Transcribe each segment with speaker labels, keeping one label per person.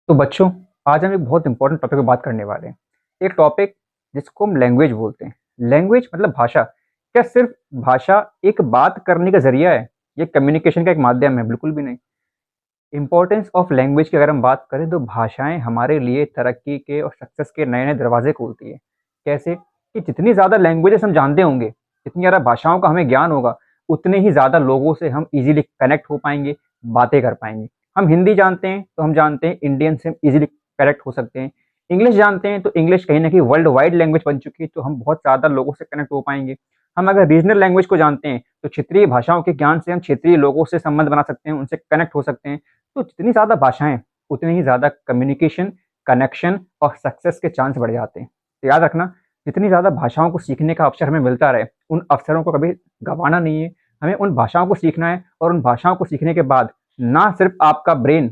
Speaker 1: तो बच्चों, आज हम एक बहुत इंपॉर्टेंट टॉपिक पे बात करने वाले हैं। एक टॉपिक जिसको हम लैंग्वेज बोलते हैं। लैंग्वेज मतलब भाषा। क्या सिर्फ भाषा एक बात करने का ज़रिया है? ये कम्युनिकेशन का एक माध्यम है? बिल्कुल भी नहीं। इम्पोर्टेंस ऑफ लैंग्वेज की अगर हम बात करें तो भाषाएँ हमारे लिए तरक्की के और सक्सेस के नए-नए दरवाज़े खोलती है। कैसे? कि जितनी ज़्यादा लैंग्वेजेस हम जानते होंगे, जितनी ज़्यादा भाषाओं का हमें ज्ञान होगा, उतने ही ज़्यादा लोगों से हम ईज़िली कनेक्ट हो पाएँगे, बातें कर पाएँगे। हम हिंदी जानते हैं, तो हम जानते हैं इंडियन से हम ईज़िली कनेक्ट हो सकते हैं। इंग्लिश जानते हैं, तो इंग्लिश कहीं न कहीं वर्ल्ड वाइड लैंग्वेज बन चुकी है, तो हम बहुत ज़्यादा लोगों से कनेक्ट हो पाएँगे। हम अगर रीजनल लैंग्वेज को जानते हैं, तो क्षेत्रीय भाषाओं के ज्ञान से हम क्षेत्रीय लोगों से संबंध बना सकते हैं, उनसे कनेक्ट हो सकते हैं। तो जितनी ज़्यादा भाषाएँ, उतनी ही ज़्यादा कम्युनिकेशन, कनेक्शन और सक्सेस के चांस बढ़ जाते हैं। तो याद रखना, जितनी ज़्यादा भाषाओं को सीखने का अवसर हमें मिलता रहे, उन अवसरों को कभी गँवाना नहीं है। हमें उन भाषाओं को सीखना है और उन भाषाओं को सीखने के बाद ना सिर्फ़ आपका ब्रेन,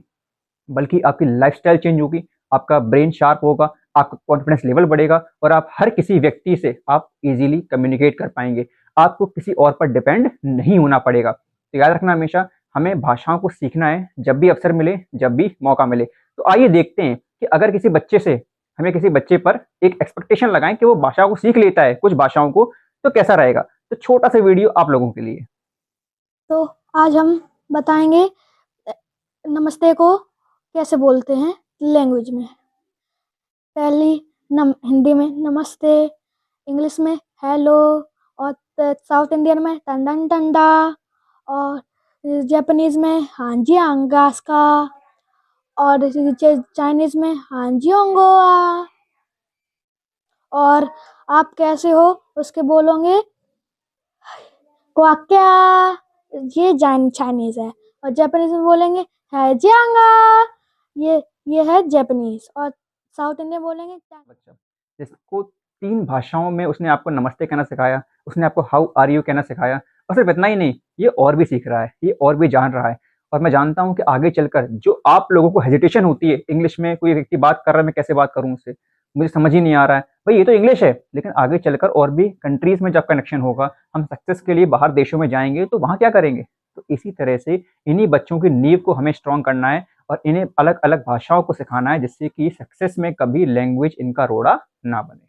Speaker 1: बल्कि आपकी लाइफ़स्टाइल चेंज होगी, आपका ब्रेन शार्प होगा, आपका कॉन्फिडेंस लेवल बढ़ेगा और आप हर किसी व्यक्ति से आप ईज़िली कम्युनिकेट कर पाएँगे। आपको किसी और पर डिपेंड नहीं होना पड़ेगा। तो याद रखना हमेशा, हमें भाषाओं को सीखना है जब भी अवसर मिले, जब भी मौका मिले। तो आइए देखते हैं कि अगर किसी बच्चे से हमें किसी बच्चे पर एक एक्सपेक्टेशन लगाएँ कि वो भाषा को सीख लेता है, कुछ भाषाओं को, तो कैसा रहेगा? तो छोटा-सा वीडियो आप लोगों के लिए।
Speaker 2: तो आज हम बताएंगे नमस्ते को कैसे बोलते हैं लैंग्वेज में। पहली हिंदी में नमस्ते, इंग्लिश में हेलो, और साउथ इंडियन में टंडन टंडा, और जापानीज में हांजी अंगास्का, और चाइनीज में हांजी ओंगोआ। और आप कैसे हो उसके बोलोगे क्वाक्या, ये चाइनीज है। और जापानीज में बोलेंगे है जियांगा, ये है जापानीज। और साउथ इंडियन बोलेंगे
Speaker 1: बच्चा जिसको 3 भाषाओं में उसने आपको नमस्ते कहना सिखाया, उसने आपको हाउ आर यू कहना सिखाया और सिर्फ इतना ही नहीं, ये और भी सीख रहा है, ये और भी जान रहा है। और मैं जानता हूँ कि आगे चलकर जो आप लोगों को हेजिटेशन होती है इंग्लिश में, कोई व्यक्ति बात कर रहा है, मैं कैसे बात करूँ उससे? मुझे समझ ही नहीं आ रहा है। भई ये तो इंग्लिश है, लेकिन आगे चलकर और भी कंट्रीज़ में जब कनेक्शन होगा, हम सक्सेस के लिए बाहर देशों में जाएँगे, तो वहाँ क्या करेंगे? तो इसी तरह से इन्हीं बच्चों की नींव को हमें स्ट्रॉन्ग करना है और इन्हें अलग-अलग भाषाओं को सिखाना है जिससे कि सक्सेस में कभी लैंग्वेज इनका रोड़ा ना बने।